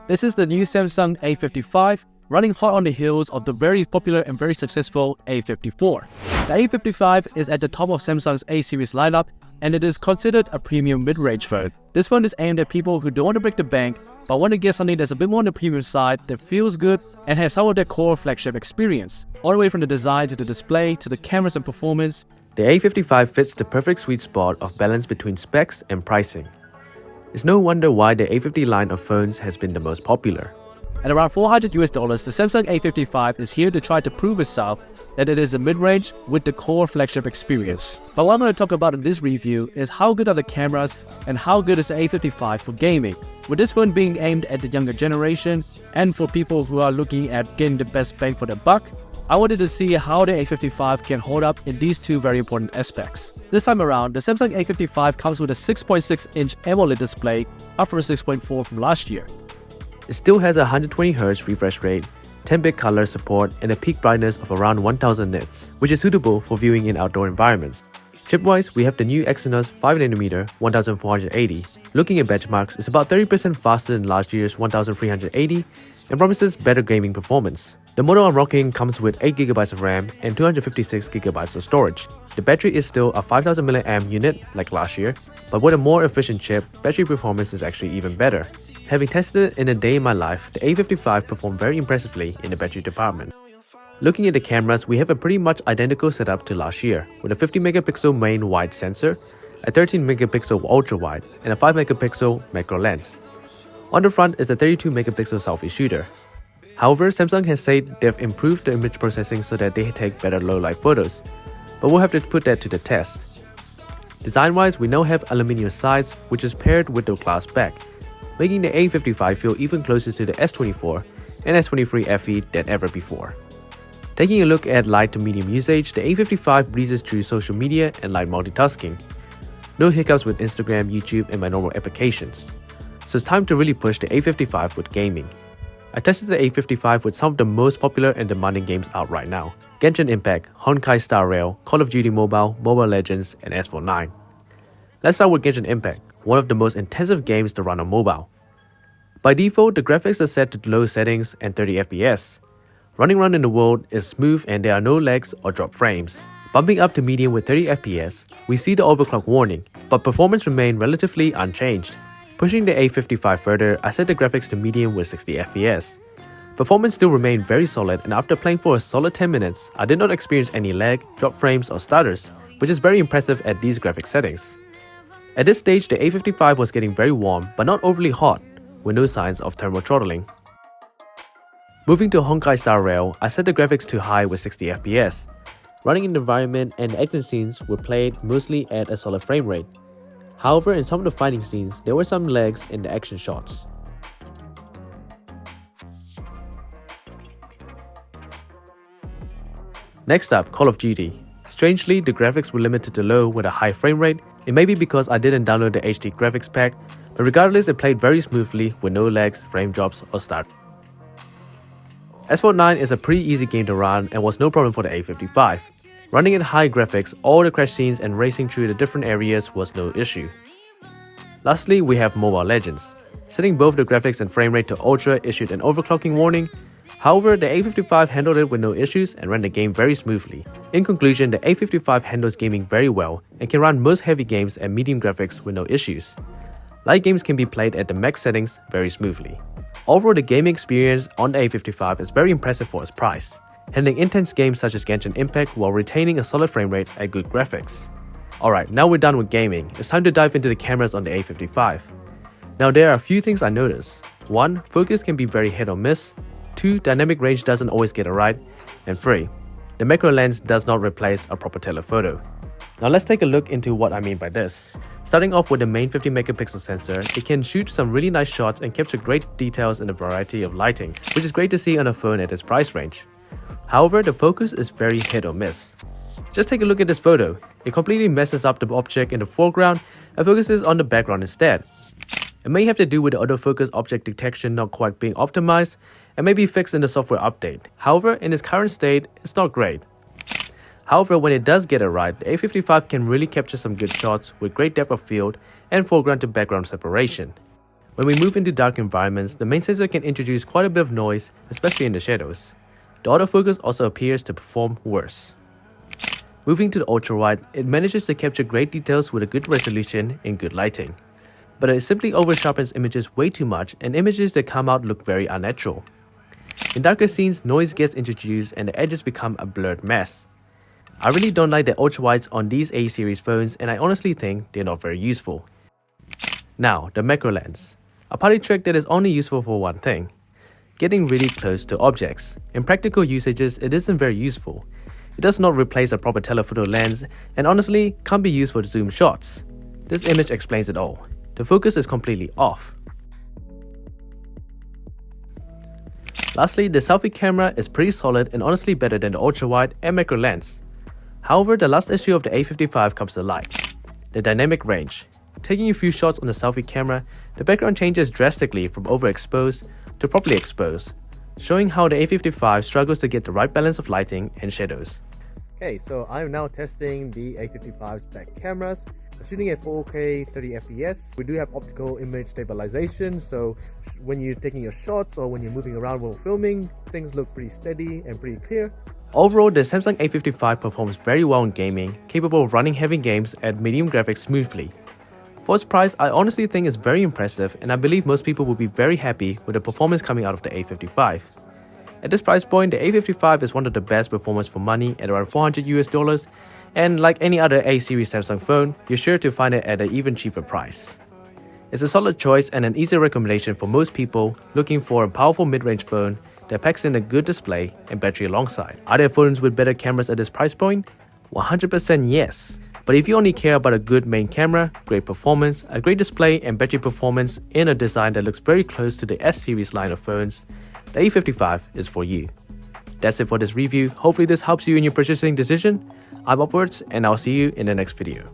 This is the new Samsung A55, running hot on the heels of the very popular and very successful A54. The A55 is at the top of Samsung's A series lineup, and it is considered a premium mid-range phone. This phone is aimed at people who don't want to break the bank, but want to get something that's a bit more on the premium side, that feels good, and has some of their core flagship experience. All the way from the design to the display, to the cameras and performance. The A55 fits the perfect sweet spot of balance between specs and pricing. It's no wonder why the A50 line of phones has been the most popular. At around $400, the Samsung A55 is here to try to prove itself that it is a mid-range with the core flagship experience. But what I'm going to talk about in this review is how good are the cameras and how good is the A55 for gaming. With this phone being aimed at the younger generation and for people who are looking at getting the best bang for their buck, I wanted to see how the A55 can hold up in these two very important aspects. This time around, the Samsung A55 comes with a 6.6-inch AMOLED display, up from 6.4 from last year. It still has a 120Hz refresh rate, 10-bit color support, and a peak brightness of around 1000 nits, which is suitable for viewing in outdoor environments. Chip-wise, we have the new Exynos 5nm 1480. Looking at benchmarks, it's about 30% faster than last year's 1380 and promises better gaming performance. The model I'm rocking comes with 8GB of RAM and 256GB of storage. The battery is still a 5000 mAh unit like last year, but with a more efficient chip, battery performance is actually even better. Having tested it in a day in my life, the A55 performed very impressively in the battery department. Looking at the cameras, we have a pretty much identical setup to last year, with a 50MP main wide sensor, a 13MP ultra wide, and a 5MP macro lens. On the front is a 32MP selfie shooter. However, Samsung has said they've improved the image processing so that they take better low-light photos, but we'll have to put that to the test. Design-wise, we now have aluminium sides, which is paired with the glass back, making the A55 feel even closer to the S24 and S23 FE than ever before. Taking a look at light to medium usage, the A55 breezes through social media and light multitasking. No hiccups with Instagram, YouTube, and my normal applications. So it's time to really push the A55 with gaming. I tested the A55 with some of the most popular and demanding games out right now: Genshin Impact, Honkai Star Rail, Call of Duty Mobile, Mobile Legends, and Asphalt 9. Let's start with Genshin Impact, one of the most intensive games to run on mobile. By default, the graphics are set to low settings and 30 FPS. Running around in the world is smooth and there are no lags or drop frames. Bumping up to medium with 30 FPS, we see the overclock warning, but performance remained relatively unchanged. Pushing the A55 further, I set the graphics to medium with 60 FPS. Performance still remained very solid, and after playing for a solid 10 minutes, I did not experience any lag, drop frames or stutters, which is very impressive at these graphic settings. At this stage, the A55 was getting very warm but not overly hot, with no signs of thermal throttling. Moving to Honkai Star Rail, I set the graphics to high with 60 FPS. Running in the environment and action scenes were played mostly at a solid frame rate. However, in some of the fighting scenes, there were some lags in the action shots. Next up, Call of Duty. Strangely, the graphics were limited to low with a high frame rate. It may be because I didn't download the HD graphics pack, but regardless, it played very smoothly with no lags, frame drops, or stutter. Asphalt 9 is a pretty easy game to run and was no problem for the A55. Running at high graphics, all the crash scenes and racing through the different areas was no issue. Lastly, we have Mobile Legends. Setting both the graphics and frame rate to ultra issued an overclocking warning. However, the A55 handled it with no issues and ran the game very smoothly. In conclusion, the A55 handles gaming very well and can run most heavy games at medium graphics with no issues. Light games can be played at the max settings very smoothly. Overall, the gaming experience on the A55 is very impressive for its price, handling intense games such as Genshin Impact while retaining a solid frame rate at good graphics. Alright, now we're done with gaming, it's time to dive into the cameras on the A55. Now there are a few things I noticed. 1. Focus can be very hit or miss. 2. Dynamic range doesn't always get it right. And 3. The macro lens does not replace a proper telephoto. Now let's take a look into what I mean by this. Starting off with the main 50MP sensor, it can shoot some really nice shots and capture great details in a variety of lighting, which is great to see on a phone at this price range. However, the focus is very hit or miss. Just take a look at this photo. It completely messes up the object in the foreground and focuses on the background instead. It may have to do with the autofocus object detection not quite being optimized and may be fixed in the software update. However, in its current state, it's not great. However, when it does get it right, the A55 can really capture some good shots with great depth of field and foreground to background separation. When we move into dark environments, the main sensor can introduce quite a bit of noise, especially in the shadows. The autofocus also appears to perform worse. Moving to the ultra-wide, it manages to capture great details with a good resolution and good lighting. But it simply over-sharpens images way too much, and images that come out look very unnatural. In darker scenes, noise gets introduced and the edges become a blurred mess. I really don't like the ultra-wides on these A series phones, and I honestly think they're not very useful. Now, the macro lens. A party trick that is only useful for one thing: getting really close to objects. In practical usages, it isn't very useful. It does not replace a proper telephoto lens, and honestly can't be used for zoom shots. This image explains it all. The focus is completely off. Lastly, the selfie camera is pretty solid and honestly better than the ultra-wide and macro lens. However, the last issue of the A55 comes to light: the dynamic range. Taking a few shots on the selfie camera, the background changes drastically from overexposed to properly exposed, showing how the A55 struggles to get the right balance of lighting and shadows. Okay, so I'm now testing the A55's back cameras. I'm shooting at 4K 30fps. We do have optical image stabilization, so when you're taking your shots or when you're moving around while filming, things look pretty steady and pretty clear. Overall, the Samsung A55 performs very well in gaming, capable of running heavy games at medium graphics smoothly. For its price, I honestly think it's very impressive, and I believe most people will be very happy with the performance coming out of the A55. At this price point, the A55 is one of the best performance for money at around $400 US, and like any other A-series Samsung phone, you're sure to find it at an even cheaper price. It's a solid choice and an easy recommendation for most people looking for a powerful mid-range phone that packs in a good display and battery alongside. Are there phones with better cameras at this price point? 100% yes. But if you only care about a good main camera, great performance, a great display and battery performance in a design that looks very close to the S-series line of phones, the A55 is for you. That's it for this review. Hopefully this helps you in your purchasing decision. I'm Upwards, and I'll see you in the next video.